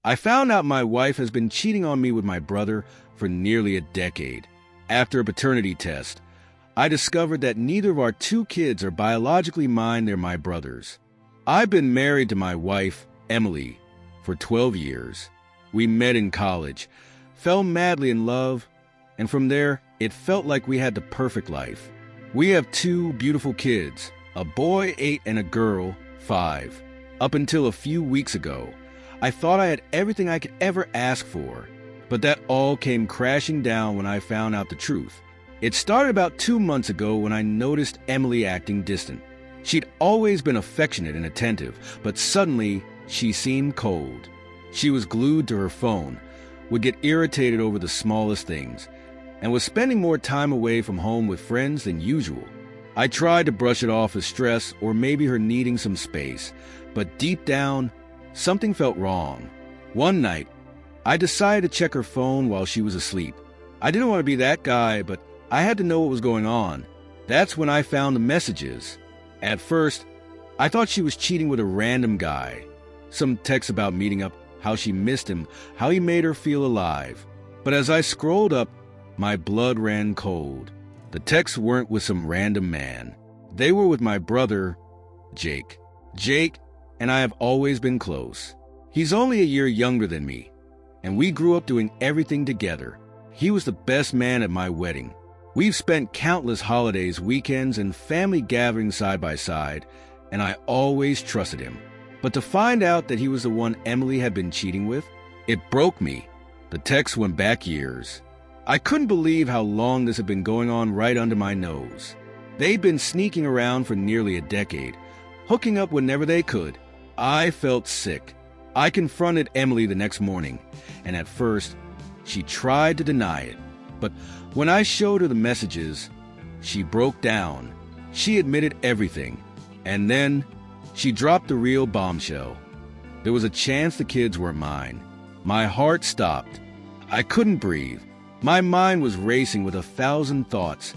I found out my wife has been cheating on me with my brother for nearly a decade. After a paternity test, I discovered that neither of our two kids are biologically mine, they're my brother's. I've been married to my wife, Emily, for 12 years. We met in college, fell madly in love, and from there, it felt like we had the perfect life. We have two beautiful kids, a boy 8 and a girl 5. Up until a few weeks ago, I thought I had everything I could ever ask for, but that all came crashing down when I found out the truth. It started about 2 months ago when I noticed Emily acting distant. She'd always been affectionate and attentive, but suddenly she seemed cold. She was glued to her phone, would get irritated over the smallest things, and was spending more time away from home with friends than usual. I tried to brush it off as stress or maybe her needing some space, but deep down, something felt wrong. One night, I decided to check her phone while she was asleep. I didn't want to be that guy, but I had to know what was going on. That's when I found the messages. At first, I thought she was cheating with a random guy. Some texts about meeting up, how she missed him, how he made her feel alive. But as I scrolled up, my blood ran cold. The texts weren't with some random man. They were with my brother, Jake. Jake and I have always been close. He's only a year younger than me, and we grew up doing everything together. He was the best man at my wedding. We've spent countless holidays, weekends, and family gatherings side by side, and I always trusted him. But to find out that he was the one Emily had been cheating with, it broke me. The texts went back years. I couldn't believe how long this had been going on right under my nose. They'd been sneaking around for nearly a decade, hooking up whenever they could. I felt sick. I confronted Emily the next morning, and at first, she tried to deny it. But when I showed her the messages, she broke down. She admitted everything. And then she dropped the real bombshell. There was a chance the kids weren't mine. My heart stopped. I couldn't breathe. My mind was racing with 1,000 thoughts.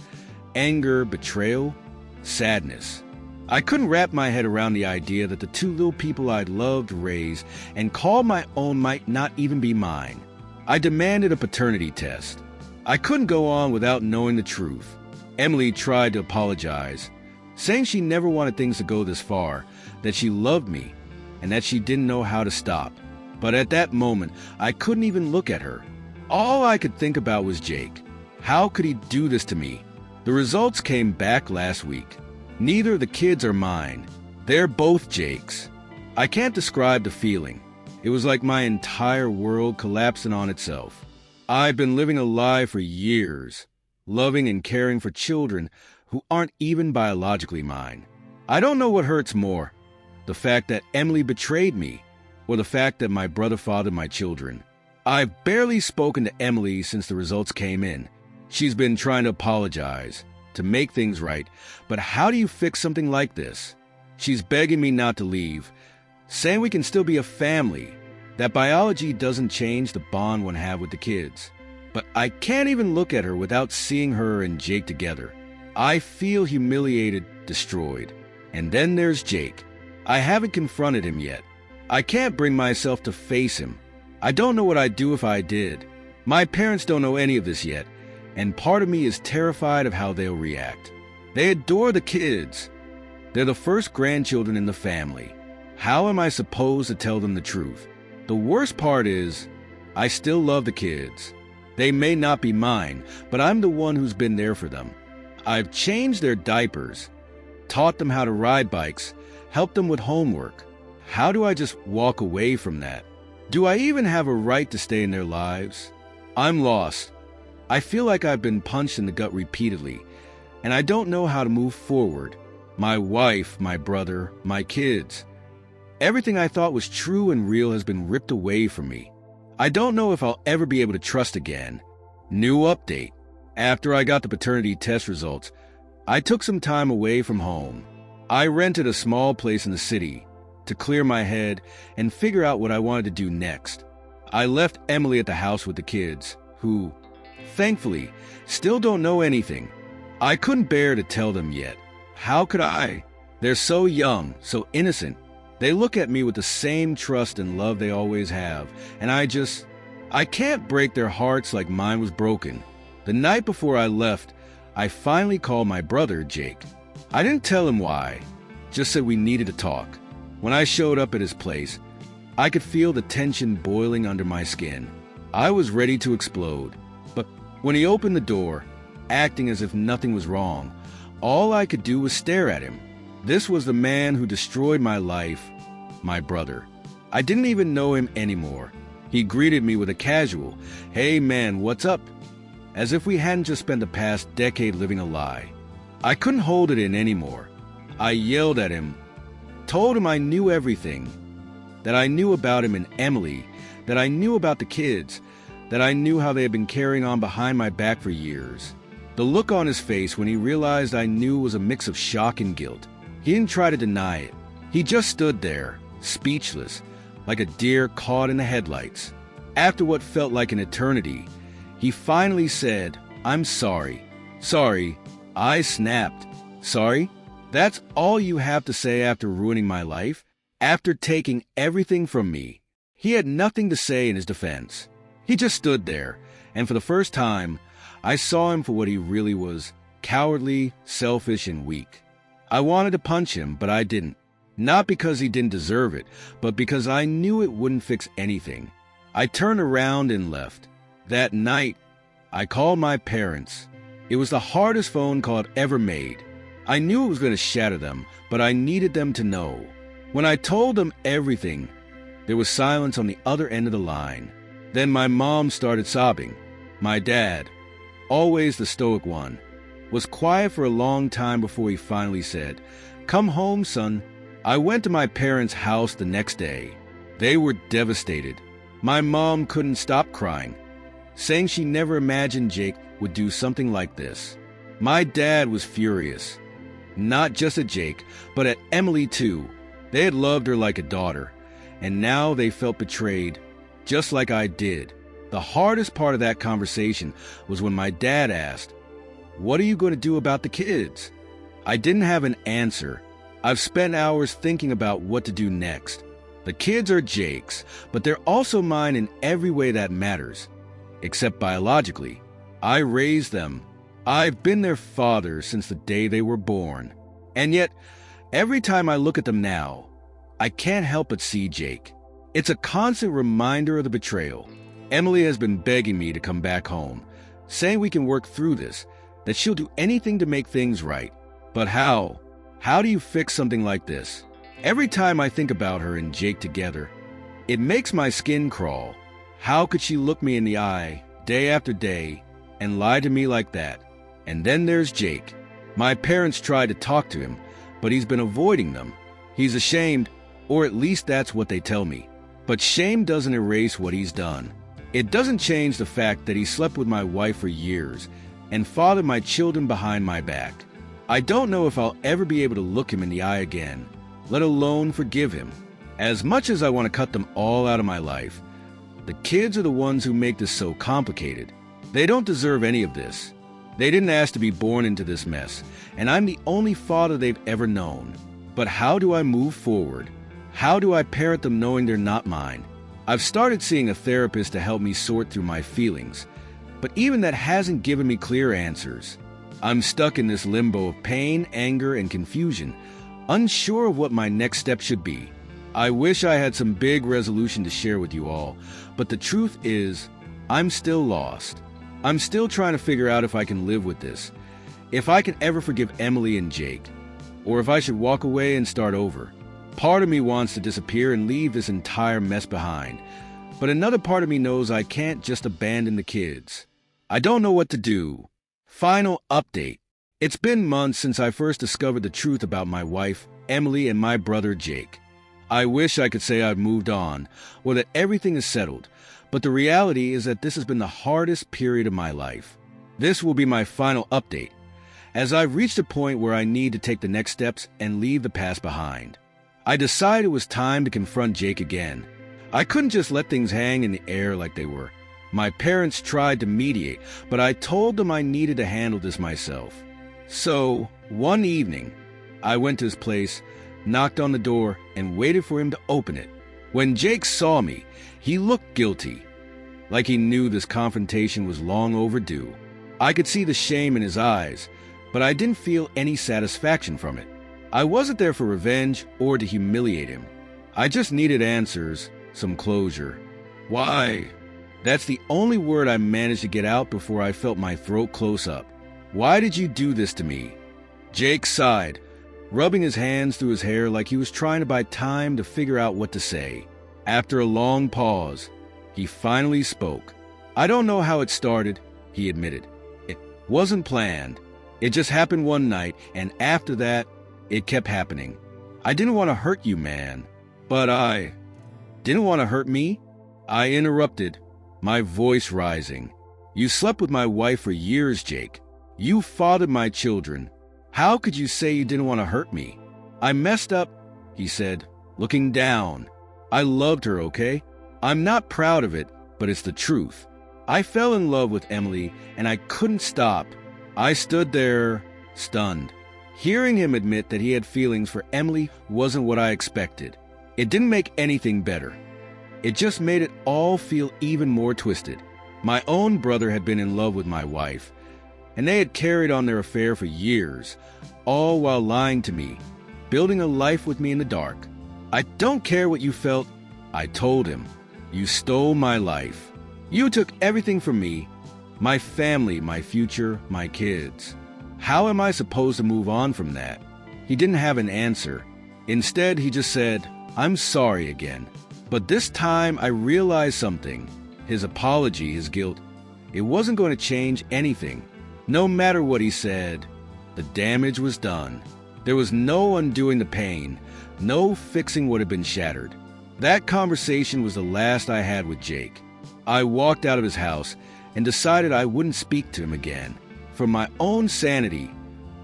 Anger, betrayal, sadness. I couldn't wrap my head around the idea that the two little people I'd loved, raised, and called my own might not even be mine. I demanded a paternity test. I couldn't go on without knowing the truth. Emily tried to apologize, saying she never wanted things to go this far, that she loved me, and that she didn't know how to stop. But at that moment, I couldn't even look at her. All I could think about was Jake. How could he do this to me? The results came back last week. Neither of the kids are mine. They're both Jake's. I can't describe the feeling. It was like my entire world collapsing on itself. I've been living a lie for years, loving and caring for children who aren't even biologically mine. I don't know what hurts more, the fact that Emily betrayed me, or the fact that my brother fathered my children. I've barely spoken to Emily since the results came in. She's been trying to apologize, to make things right, but how do you fix something like this? She's begging me not to leave, saying we can still be a family, that biology doesn't change the bond one have with the kids. But I can't even look at her without seeing her and Jake together. I feel humiliated, destroyed. And then there's Jake. I haven't confronted him yet. I can't bring myself to face him. I don't know what I'd do if I did. My parents don't know any of this yet, and part of me is terrified of how they'll react. They adore the kids. They're the first grandchildren in the family. How am I supposed to tell them the truth? The worst part is, I still love the kids. They may not be mine, but I'm the one who's been there for them. I've changed their diapers, taught them how to ride bikes, helped them with homework. How do I just walk away from that? Do I even have a right to stay in their lives? I'm lost. I feel like I've been punched in the gut repeatedly, and I don't know how to move forward. My wife, my brother, my kids. Everything I thought was true and real has been ripped away from me. I don't know if I'll ever be able to trust again. New update. After I got the paternity test results, I took some time away from home. I rented a small place in the city to clear my head and figure out what I wanted to do next. I left Emily at the house with the kids, who, thankfully, still don't know anything. I couldn't bear to tell them yet. How could I? They're so young, so innocent. They look at me with the same trust and love they always have, and I can't break their hearts like mine was broken. The night before I left, I finally called my brother, Jake. I didn't tell him why, just said we needed to talk. When I showed up at his place, I could feel the tension boiling under my skin. I was ready to explode. But when he opened the door, acting as if nothing was wrong, all I could do was stare at him. This was the man who destroyed my life, my brother. I didn't even know him anymore. He greeted me with a casual, "Hey man, what's up?" as if we hadn't just spent the past decade living a lie. I couldn't hold it in anymore. I yelled at him, told him I knew everything, that I knew about him and Emily, that I knew about the kids, that I knew how they had been carrying on behind my back for years. The look on his face when he realized I knew was a mix of shock and guilt. He didn't try to deny it. He just stood there, speechless, like a deer caught in the headlights. After what felt like an eternity, he finally said, "I'm sorry." "Sorry?" I snapped. "Sorry? That's all you have to say after ruining my life? After taking everything from me?" He had nothing to say in his defense. He just stood there, and for the first time, I saw him for what he really was: cowardly, selfish, and weak. I wanted to punch him, but I didn't. Not because he didn't deserve it, but because I knew it wouldn't fix anything. I turned around and left. That night, I called my parents. It was the hardest phone call I'd ever made. I knew it was going to shatter them, but I needed them to know. When I told them everything, there was silence on the other end of the line. Then my mom started sobbing. My dad, always the stoic one, was quiet for a long time before he finally said, "Come home, son." I went to my parents' house the next day. They were devastated. My mom couldn't stop crying, saying she never imagined Jake would do something like this. My dad was furious, not just at Jake, but at Emily too. They had loved her like a daughter, and now they felt betrayed, just like I did. The hardest part of that conversation was when my dad asked, "What are you going to do about the kids?" I didn't have an answer. I've spent hours thinking about what to do next. The kids are Jake's, but they're also mine in every way that matters, except biologically. I raised them. I've been their father since the day they were born. And yet, every time I look at them now, I can't help but see Jake. It's a constant reminder of the betrayal. Emily has been begging me to come back home, saying we can work through this, that she'll do anything to make things right. But how? How do you fix something like this? Every time I think about her and Jake together, it makes my skin crawl. How could she look me in the eye, day after day, and lie to me like that? And then there's Jake. My parents tried to talk to him, but he's been avoiding them. He's ashamed, or at least that's what they tell me. But shame doesn't erase what he's done. It doesn't change the fact that he slept with my wife for years and fathered my children behind my back. I don't know if I'll ever be able to look him in the eye again, let alone forgive him. As much as I want to cut them all out of my life, the kids are the ones who make this so complicated. They don't deserve any of this. They didn't ask to be born into this mess, and I'm the only father they've ever known. But how do I move forward? How do I parent them knowing they're not mine? I've started seeing a therapist to help me sort through my feelings, but even that hasn't given me clear answers. I'm stuck in this limbo of pain, anger, and confusion, unsure of what my next step should be. I wish I had some big resolution to share with you all, but the truth is, I'm still lost. I'm still trying to figure out if I can live with this, if I can ever forgive Emily and Jake, or if I should walk away and start over. Part of me wants to disappear and leave this entire mess behind, but another part of me knows I can't just abandon the kids. I don't know what to do. Final update. It's been months since I first discovered the truth about my wife, Emily, and my brother, Jake. I wish I could say I've moved on, or that everything is settled, but the reality is that this has been the hardest period of my life. This will be my final update, as I've reached a point where I need to take the next steps and leave the past behind. I decided it was time to confront Jake again. I couldn't just let things hang in the air like they were. My parents tried to mediate, but I told them I needed to handle this myself. So, one evening, I went to his place, knocked on the door, and waited for him to open it. When Jake saw me, he looked guilty, like he knew this confrontation was long overdue. I could see the shame in his eyes, but I didn't feel any satisfaction from it. I wasn't there for revenge or to humiliate him. I just needed answers, some closure. Why? That's the only word I managed to get out before I felt my throat close up. Why did you do this to me? Jake sighed, rubbing his hands through his hair like he was trying to buy time to figure out what to say. After a long pause, he finally spoke. I don't know how it started, he admitted. It wasn't planned. It just happened one night, and after that, it kept happening. I didn't want to hurt you, man. But I didn't want to hurt me? I interrupted, my voice rising. You slept with my wife for years, Jake. You fathered my children. How could you say you didn't want to hurt me? I messed up, he said, looking down. I loved her, okay? I'm not proud of it, but it's the truth. I fell in love with Emily, and I couldn't stop. I stood there, stunned. Hearing him admit that he had feelings for Emily wasn't what I expected. It didn't make anything better. It just made it all feel even more twisted. My own brother had been in love with my wife, and they had carried on their affair for years, all while lying to me, building a life with me in the dark. I don't care what you felt, I told him. You stole my life. You took everything from me, my family, my future, my kids. How am I supposed to move on from that? He didn't have an answer. Instead, he just said, I'm sorry again. But this time I realized something. His apology, his guilt, it wasn't going to change anything. No matter what he said, the damage was done. There was no undoing the pain, no fixing what had been shattered. That conversation was the last I had with Jake. I walked out of his house and decided I wouldn't speak to him again. For my own sanity,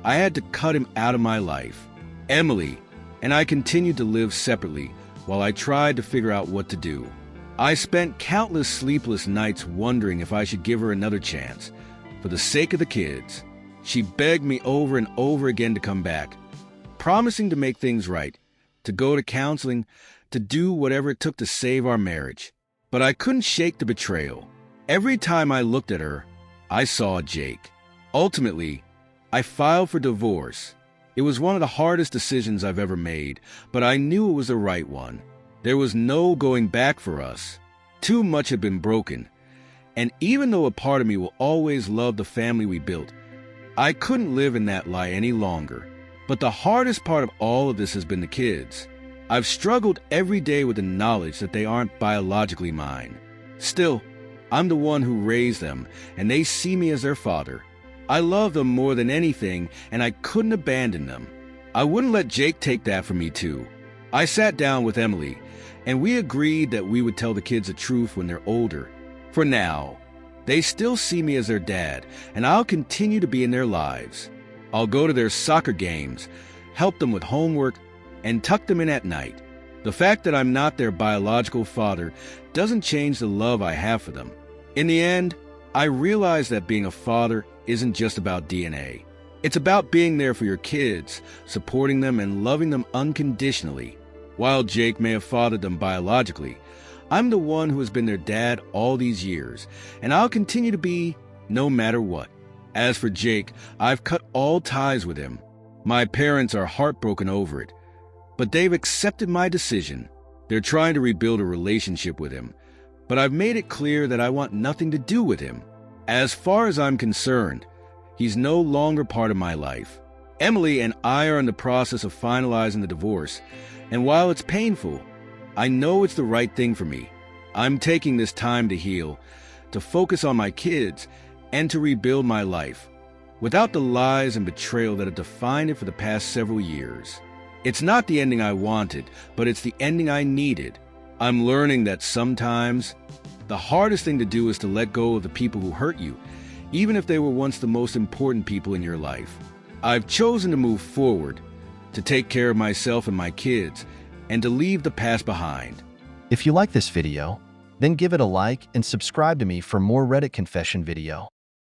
I had to cut him out of my life. Emily and I continued to live separately while I tried to figure out what to do. I spent countless sleepless nights wondering if I should give her another chance. For the sake of the kids, she begged me over and over again to come back, promising to make things right, to go to counseling, to do whatever it took to save our marriage. But I couldn't shake the betrayal. Every time I looked at her, I saw Jake. Ultimately, I filed for divorce. It was one of the hardest decisions I've ever made, but I knew it was the right one. There was no going back for us. Too much had been broken. And even though a part of me will always love the family we built, I couldn't live in that lie any longer. But the hardest part of all of this has been the kids. I've struggled every day with the knowledge that they aren't biologically mine. Still, I'm the one who raised them, and they see me as their father. I love them more than anything, and I couldn't abandon them. I wouldn't let Jake take that from me, too. I sat down with Emily, and we agreed that we would tell the kids the truth when they're older. For now, they still see me as their dad, and I'll continue to be in their lives. I'll go to their soccer games, help them with homework, and tuck them in at night. The fact that I'm not their biological father doesn't change the love I have for them. In the end, I realized that being a father isn't just about DNA. It's about being there for your kids, supporting them and loving them unconditionally. While Jake may have fathered them biologically, I'm the one who has been their dad all these years, and I'll continue to be no matter what. As for Jake, I've cut all ties with him. My parents are heartbroken over it, but they've accepted my decision. They're trying to rebuild a relationship with him, but I've made it clear that I want nothing to do with him. As far as I'm concerned, he's no longer part of my life. Emily and I are in the process of finalizing the divorce, and while it's painful, I know it's the right thing for me. I'm taking this time to heal, to focus on my kids, and to rebuild my life, without the lies and betrayal that have defined it for the past several years. It's not the ending I wanted, but it's the ending I needed. I'm learning that sometimes the hardest thing to do is to let go of the people who hurt you, even if they were once the most important people in your life. I've chosen to move forward, to take care of myself and my kids, and to leave the past behind. If you like this video, then give it a like and subscribe to me for more Reddit confession video.